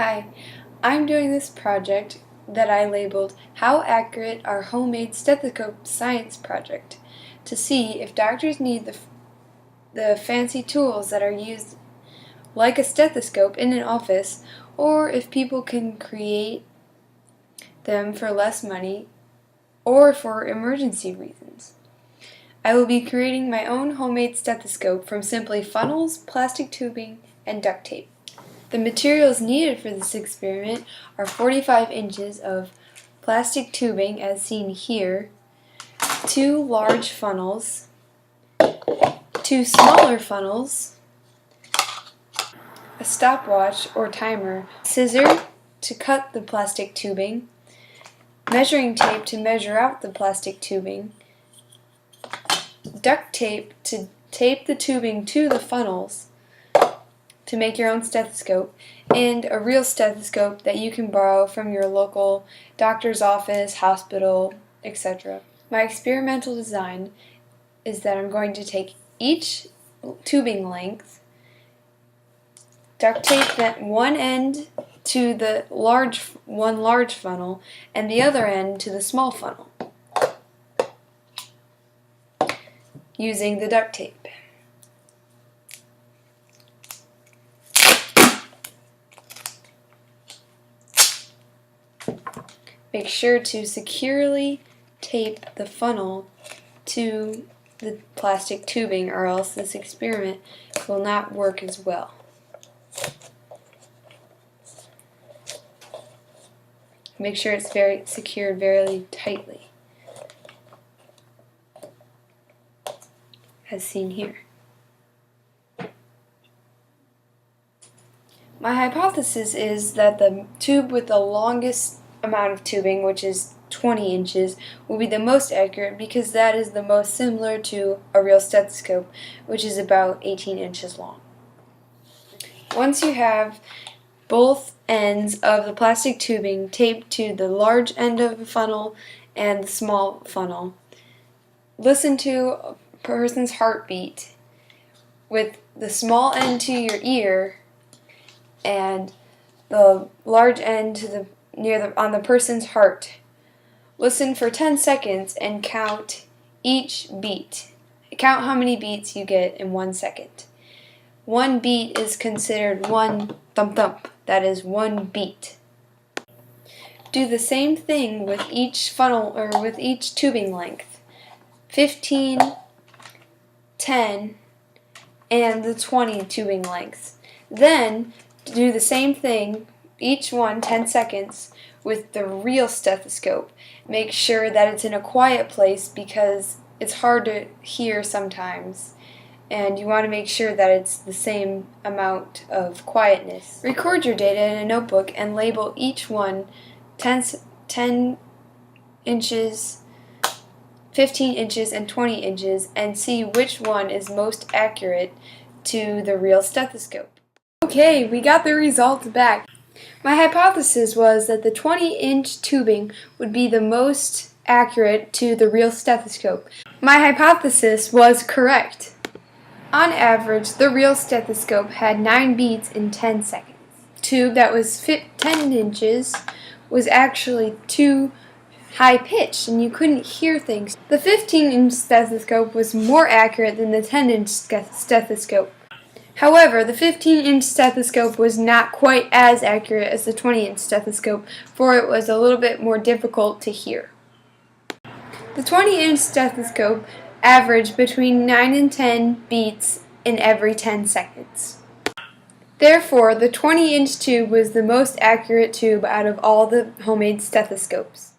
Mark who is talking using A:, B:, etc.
A: Hi, I'm doing this project that I labeled How Accurate Are Homemade Stethoscope Science Project to see if doctors need the fancy tools that are used like a stethoscope in an office, or if people can create them for less money or for emergency reasons. I will be creating my own homemade stethoscope from simply funnels, plastic tubing, and duct tape. The materials needed for this experiment are 45 inches of plastic tubing as seen here, 2 large funnels, 2 smaller funnels, a stopwatch or timer, scissor to cut the plastic tubing, measuring tape to measure out the plastic tubing, duct tape to tape the tubing to the funnels to make your own stethoscope, and a real stethoscope that you can borrow from your local doctor's office, hospital, etc. My experimental design is that I'm going to take each tubing length, duct tape that one end to the one large funnel and the other end to the small funnel using the duct tape. Make sure to securely tape the funnel to the plastic tubing, or else this experiment will not work as well. Make sure it's secured very tightly, as seen here. My hypothesis is that the tube with the longest amount of tubing, which is 20 inches, will be the most accurate because that is the most similar to a real stethoscope, which is about 18 inches long. Once you have both ends of the plastic tubing taped to the large end of the funnel and the small funnel, listen to a person's heartbeat with the small end to your ear and the large end to on the person's heart. Listen for 10 seconds and count each beat. Count how many beats you get in 1 second. One beat is considered one thump thump. That is one beat. Do the same thing with each funnel or with each tubing length. 15, 10, and the 20 tubing lengths. Then do the same thing, each one 10 seconds, with the real stethoscope. Make sure that it's in a quiet place because it's hard to hear sometimes, and you want to make sure that it's the same amount of quietness. Record your data in a notebook and label each one 10 inches, 15 inches, and 20 inches, and see which one is most accurate to the real stethoscope. Okay, we got the results back. My hypothesis was that the 20-inch tubing would be the most accurate to the real stethoscope. My hypothesis was correct. On average, the real stethoscope had 9 beats in 10 seconds. The tube that was 10 inches was actually too high-pitched and you couldn't hear things. The 15-inch stethoscope was more accurate than the 10-inch stethoscope. However, the 15-inch stethoscope was not quite as accurate as the 20-inch stethoscope, for it was a little bit more difficult to hear. The 20-inch stethoscope averaged between 9 and 10 beats in every 10 seconds. Therefore, the 20-inch tube was the most accurate tube out of all the homemade stethoscopes.